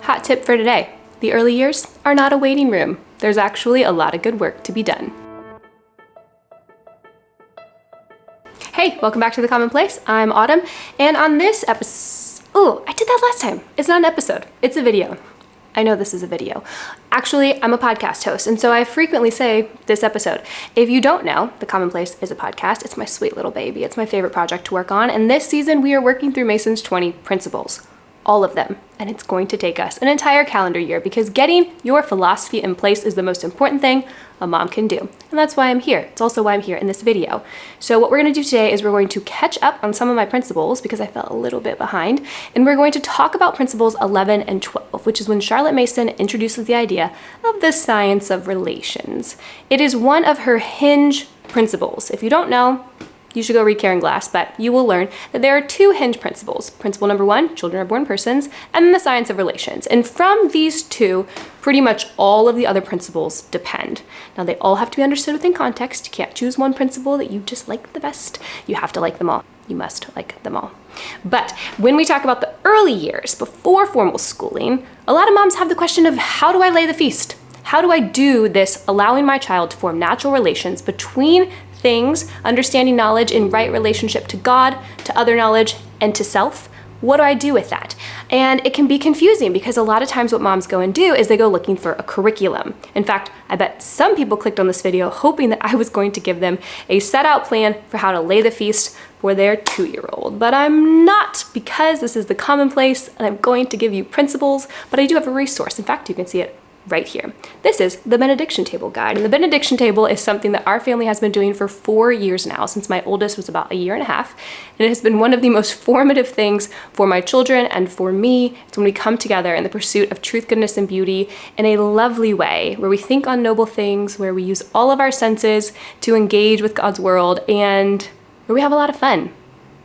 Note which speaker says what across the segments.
Speaker 1: Hot tip for today. The early years are not a waiting room. There's actually a lot of good work to be done. Hey, welcome back to the Commonplace. I'm Autumn, and on this episode, I did that last time. It's not an episode, it's a video. I know this is a video. Actually, I'm a podcast host, and so I frequently say this episode. If you don't know, The Commonplace is a podcast. It's my sweet little baby. It's my favorite project to work on, and this season we are working through Mason's 20 principles. All of them, and it's going to take us an entire calendar year because getting your philosophy in place is the most important thing a mom can do. And that's why I'm here. It's also why I'm here in this video. So what we're going to do today is we're going to catch up on some of my principles because I felt a little bit behind, and we're going to talk about principles 11 and 12, which is when Charlotte Mason introduces the idea of the science of relations. It is one of her hinge principles. If you don't know, you should go read Karen Glass, but you will learn that there are two hinge principles. Principle number one, children are born persons, and then the science of relations. And from these two, pretty much all of the other principles depend. Now, they all have to be understood within context. You can't choose one principle that you just like the best. You have to like them all. You must like them all. But when we talk about the early years before formal schooling, a lot of moms have the question of how do I lay the feast? How do I do this, allowing my child to form natural relations between things, understanding knowledge in right relationship to God, to other knowledge, and to self? What do I do with that? And it can be confusing because a lot of times what moms go and do is they go looking for a curriculum. In fact, I bet some people clicked on this video hoping that I was going to give them a set out plan for how to lay the feast for their 2-year-old. But I'm not, because this is the Commonplace and I'm going to give you principles, but I do have a resource. In fact, you can see it right here. This is the benediction table guide. And the benediction table is something that our family has been doing for 4 years now, since my oldest was about 1.5 years. And it has been one of the most formative things for my children and for me. It's when we come together in the pursuit of truth, goodness, and beauty in a lovely way, where we think on noble things, where we use all of our senses to engage with God's world, and where we have a lot of fun.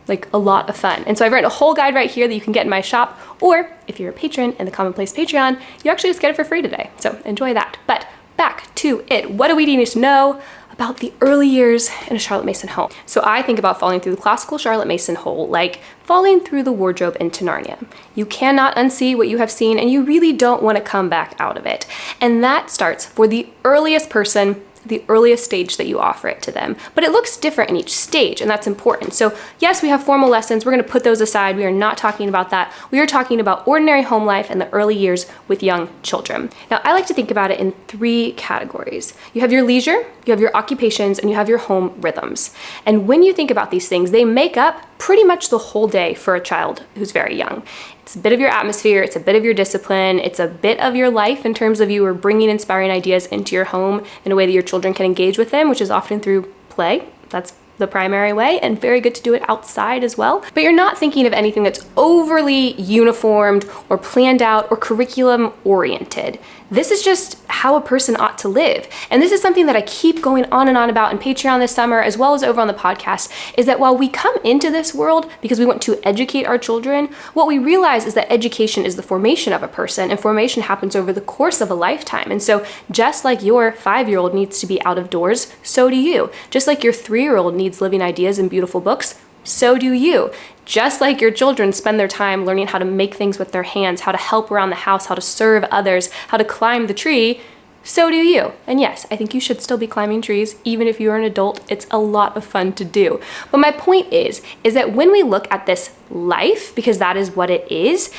Speaker 1: Like a lot of fun. And so I've written a whole guide right here that you can get in my shop, or if you're a patron in the Commonplace Patreon, you actually just get it for free today. So enjoy that. But back to it. What do we need to know about the early years in a Charlotte Mason home? So I think about falling through the classical Charlotte Mason hole like falling through the wardrobe into Narnia. You cannot unsee what you have seen, and you really don't want to come back out of it. And that starts for the earliest person, the earliest stage that you offer it to them. But it looks different in each stage, and that's important. So yes, we have formal lessons. We're going to put those aside. We are not talking about that. We are talking about ordinary home life and the early years with young children. Now, I like to think about it in 3 categories. You have your leisure, you have your occupations, and you have your home rhythms. And when you think about these things, they make up pretty much the whole day for a child who's very young. It's a bit of your atmosphere, it's a bit of your discipline, it's a bit of your life in terms of you are bringing inspiring ideas into your home in a way that your children can engage with them, which is often through play. That's the primary way, and very good to do it outside as well. But you're not thinking of anything that's overly uniformed or planned out or curriculum oriented. This is just how a person ought to live. And this is something that I keep going on and on about in Patreon this summer, as well as over on the podcast, is that while we come into this world because we want to educate our children, what we realize is that education is the formation of a person, and formation happens over the course of a lifetime. And so just like your 5-year-old needs to be out of doors, so do you. Just like your 3-year-old needs living ideas and beautiful books, so do you. Just like your children spend their time learning how to make things with their hands, how to help around the house, how to serve others, how to climb the tree, so do you. And yes, I think you should still be climbing trees, even if you're an adult. It's a lot of fun to do. But my point is that when we look at this life, because that is what it is,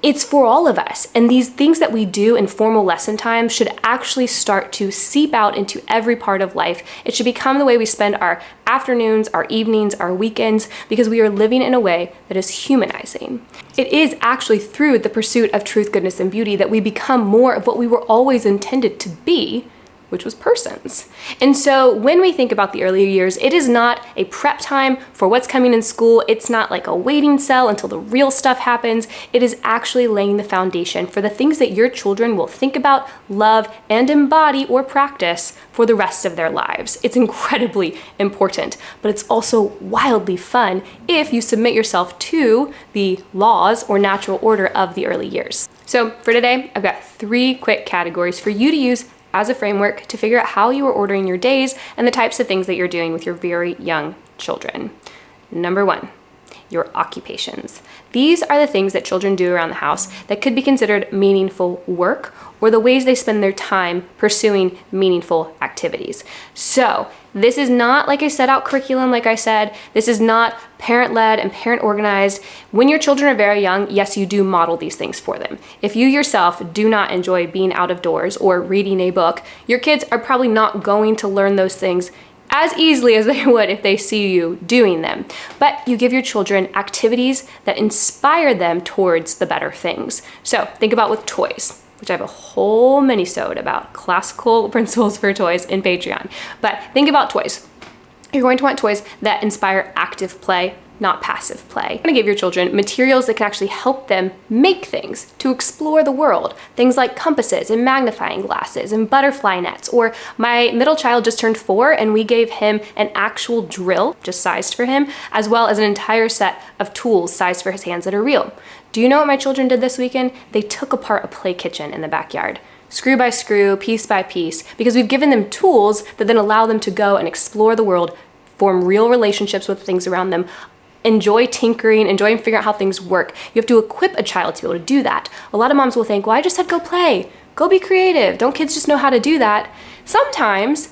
Speaker 1: it's for all of us. And these things that we do in formal lesson time should actually start to seep out into every part of life. It should become the way we spend our afternoons, our evenings, our weekends, because we are living in a way that is humanizing. It is actually through the pursuit of truth, goodness, and beauty that we become more of what we were always intended to be, which was persons. And so when we think about the earlier years, it is not a prep time for what's coming in school. It's not like a waiting cell until the real stuff happens. It is actually laying the foundation for the things that your children will think about, love, and embody or practice for the rest of their lives. It's incredibly important, but it's also wildly fun if you submit yourself to the laws or natural order of the early years. So for today, I've got 3 quick categories for you to use as a framework to figure out how you are ordering your days and the types of things that you're doing with your very young children. Number 1, your occupations. These are the things that children do around the house that could be considered meaningful work, or the ways they spend their time pursuing meaningful activities. So this is not, like I set out curriculum, like I said, this is not parent-led and parent-organized. When your children are very young, yes, you do model these things for them. If you yourself do not enjoy being out of doors or reading a book, your kids are probably not going to learn those things as easily as they would if they see you doing them. But you give your children activities that inspire them towards the better things. So think about with toys, which I have a whole mini-sode about classical principles for toys in Patreon. But think about toys. You're going to want toys that inspire active play, not passive play. You're gonna give your children materials that can actually help them make things, to explore the world. Things like compasses and magnifying glasses and butterfly nets. Or my middle child just turned 4 and we gave him an actual drill, just sized for him, as well as an entire set of tools sized for his hands that are real. Do you know what my children did this weekend? They took apart a play kitchen in the backyard. Screw by screw, piece by piece, because we've given them tools that then allow them to go and explore the world, form real relationships with things around them, enjoy tinkering, enjoy figuring out how things work. You have to equip a child to be able to do that. A lot of moms will think, well, I just said go play, go be creative. Don't kids just know how to do that? Sometimes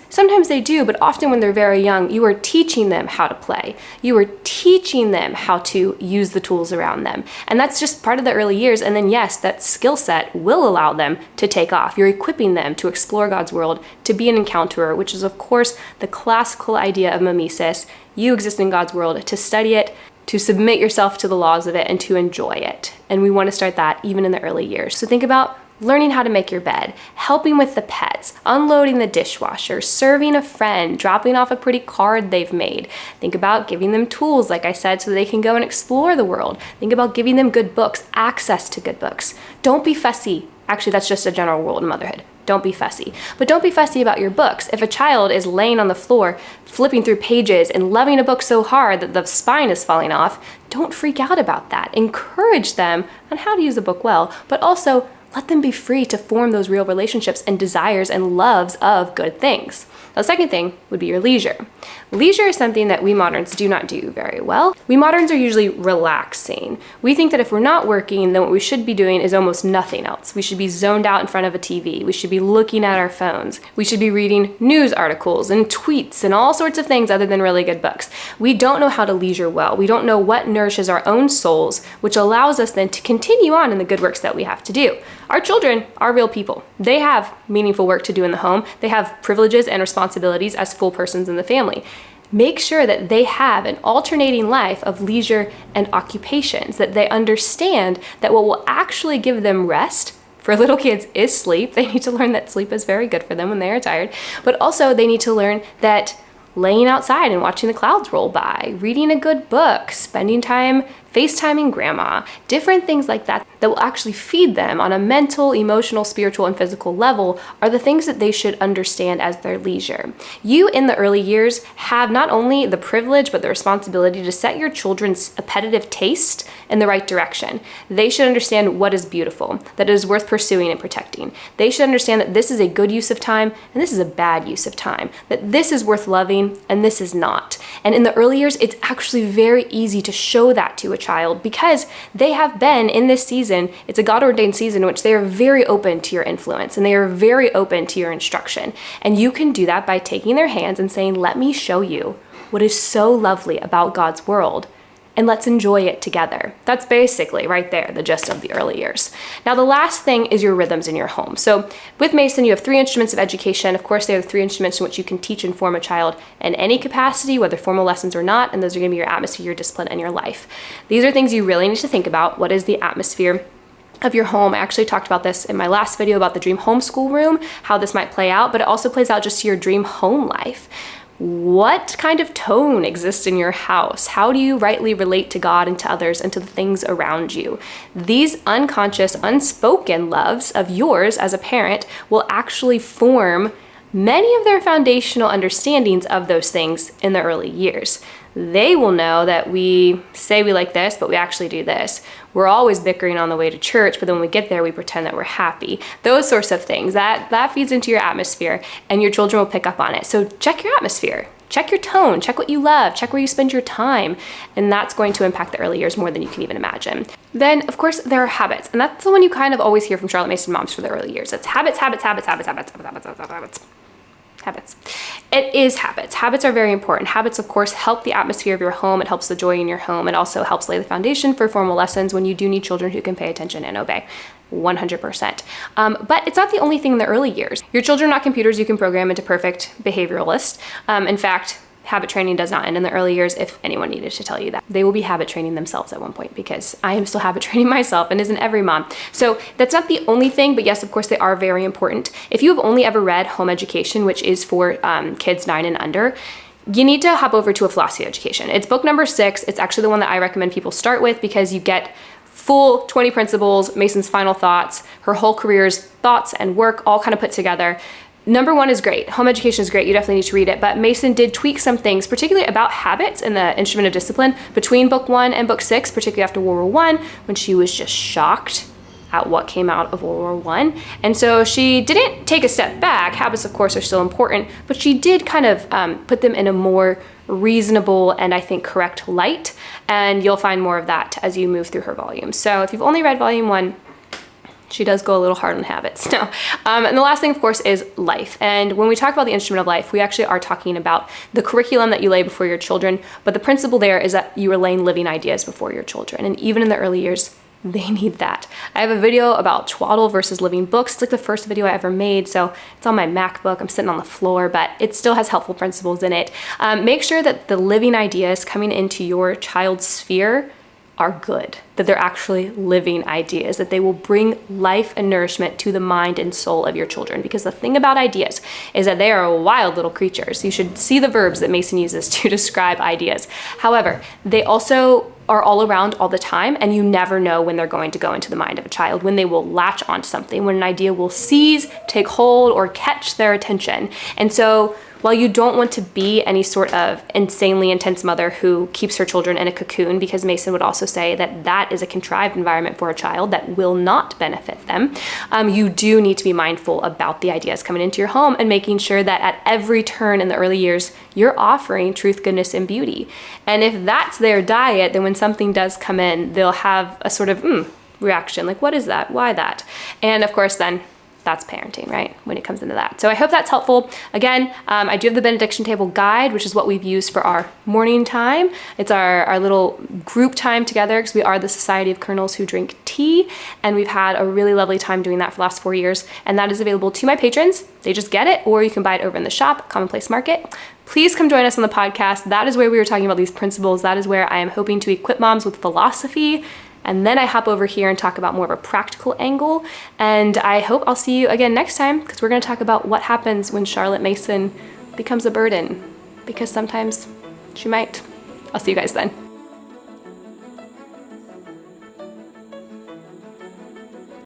Speaker 1: they do, but often when they're very young, you are teaching them how to play. You are teaching them how to use the tools around them. And that's just part of the early years. And then yes, that skill set will allow them to take off. You're equipping them to explore God's world, to be an encounterer, which is of course the classical idea of mimesis. You exist in God's world to study it, to submit yourself to the laws of it, and to enjoy it. And we want to start that even in the early years. So think about learning how to make your bed, helping with the pets, unloading the dishwasher, serving a friend, dropping off a pretty card they've made. Think about giving them tools, like I said, so they can go and explore the world. Think about giving them good books, access to good books. Don't be fussy. Actually, that's just a general rule in motherhood. Don't be fussy. But don't be fussy about your books. If a child is laying on the floor, flipping through pages and loving a book so hard that the spine is falling off, don't freak out about that. Encourage them on how to use a book well, but also let them be free to form those real relationships and desires and loves of good things. Now, the second thing would be your leisure. Leisure is something that we moderns do not do very well. We moderns are usually relaxing. We think that if we're not working, then what we should be doing is almost nothing else. We should be zoned out in front of a TV. We should be looking at our phones. We should be reading news articles and tweets and all sorts of things other than really good books. We don't know how to leisure well. We don't know what nourishes our own souls, which allows us then to continue on in the good works that we have to do. Our children are real people. They have meaningful work to do in the home. They have privileges and responsibilities as full persons in the family. Make sure that they have an alternating life of leisure and occupations, that they understand that what will actually give them rest for little kids is sleep. They need to learn that sleep is very good for them when they are tired, but also they need to learn that laying outside and watching the clouds roll by, reading a good book, spending time FaceTiming grandma, different things like that that will actually feed them on a mental, emotional, spiritual, and physical level are the things that they should understand as their leisure. You in the early years have not only the privilege but the responsibility to set your children's appetitive taste in the right direction. They should understand what is beautiful, that it is worth pursuing and protecting. They should understand that this is a good use of time and this is a bad use of time, that this is worth loving and this is not. And in the early years, it's actually very easy to show that to a child because they have been in this season. It's a God-ordained season in which they are very open to your influence and they are very open to your instruction. And you can do that by taking their hands and saying, let me show you what is so lovely about God's world, and let's enjoy it together. That's basically right there, the gist of the early years. Now, the last thing is your rhythms in your home. So with Mason, you have 3 instruments of education. Of course, they are the 3 instruments in which you can teach and form a child in any capacity, whether formal lessons or not, and those are gonna be your atmosphere, your discipline, and your life. These are things you really need to think about. What is the atmosphere of your home? I actually talked about this in my last video about the dream homeschool room, how this might play out, but it also plays out just to your dream home life. What kind of tone exists in your house? How do you rightly relate to God and to others and to the things around you? These unconscious, unspoken loves of yours as a parent will actually form many of their foundational understandings of those things in the early years. They will know that we say we like this, but we actually do this. We're always bickering on the way to church, but then when we get there, we pretend that we're happy. Those sorts of things, that feeds into your atmosphere and your children will pick up on it. So check your atmosphere. check your tone, check what you love, check where you spend your time. And that's going to impact the early years more than you can even imagine. Then, of course, there are habits. And that's the one you kind of always hear from Charlotte Mason moms for the early years. It's habits, habits, habits, habits, habits, habits, habits, habits. Habits. It is habits. Habits are very important. Habits, of course, help the atmosphere of your home. It helps the joy in your home. It also helps lay the foundation for formal lessons when you do need children who can pay attention and obey. 100%. But it's not the only thing in the early years. Your children are not computers you can program into perfect behavioralists. In fact, habit training does not end in the early years, if anyone needed to tell you that. They will be habit training themselves at one point, because I am still habit training myself, and isn't every mom. So that's not the only thing, but yes, of course, they are very important. If you have only ever read Home Education, which is for kids 9 and under, you need to hop over to A Philosophy of Education. It's book number 6. It's actually the one that I recommend people start with, because you get full 20 principles, Mason's final thoughts, her whole career's thoughts and work all kind of put together. Number 1 is great. Home Education is great. You definitely need to read it. But Mason did tweak some things, particularly about habits in the Instrument of Discipline between book 1 and book 6, particularly after World War I, when she was just shocked at what came out of World War I. And so she didn't take a step back. Habits, of course, are still important, but she did kind of put them in a more reasonable and I think correct light. And you'll find more of that as you move through her volumes. So if you've only read volume 1, she does go a little hard on habits. No. And the last thing, of course, is life. And when we talk about the instrument of life, we actually are talking about the curriculum that you lay before your children. But the principle there is that you are laying living ideas before your children. And even in the early years, they need that. I have a video about twaddle versus living books. It's like the first video I ever made, so it's on my MacBook. I'm sitting on the floor, but it still has helpful principles in it. Make sure that the living ideas coming into your child's sphere are good, that they're actually living ideas, that they will bring life and nourishment to the mind and soul of your children. Because the thing about ideas is that they are wild little creatures. You should see the verbs that Mason uses to describe ideas. However, they also are all around all the time, and you never know when they're going to go into the mind of a child, when they will latch onto something, when an idea will seize, take hold, or catch their attention. And so while you don't want to be any sort of insanely intense mother who keeps her children in a cocoon, because Mason would also say that that is a contrived environment for a child that will not benefit them, you do need to be mindful about the ideas coming into your home and making sure that at every turn in the early years, you're offering truth, goodness, and beauty. And if that's their diet, then when something does come in, they'll have a sort of reaction, like, what is that? Why that? And of course, then that's parenting, right? When it comes into that. So I hope that's helpful. Again, I do have the benediction table guide, which is what we've used for our morning time. It's our little group time together, because we are the Society of Colonels Who Drink Tea. And we've had a really lovely time doing that for the last 4 years. And that is available to my patrons. They just get it, or you can buy it over in the shop, Commonplace Market. Please come join us on the podcast. That is where we were talking about these principles. That is where I am hoping to equip moms with philosophy. And then I hop over here and talk about more of a practical angle. And I hope I'll see you again next time, because we're going to talk about what happens when Charlotte Mason becomes a burden, because sometimes she might. I'll see you guys then.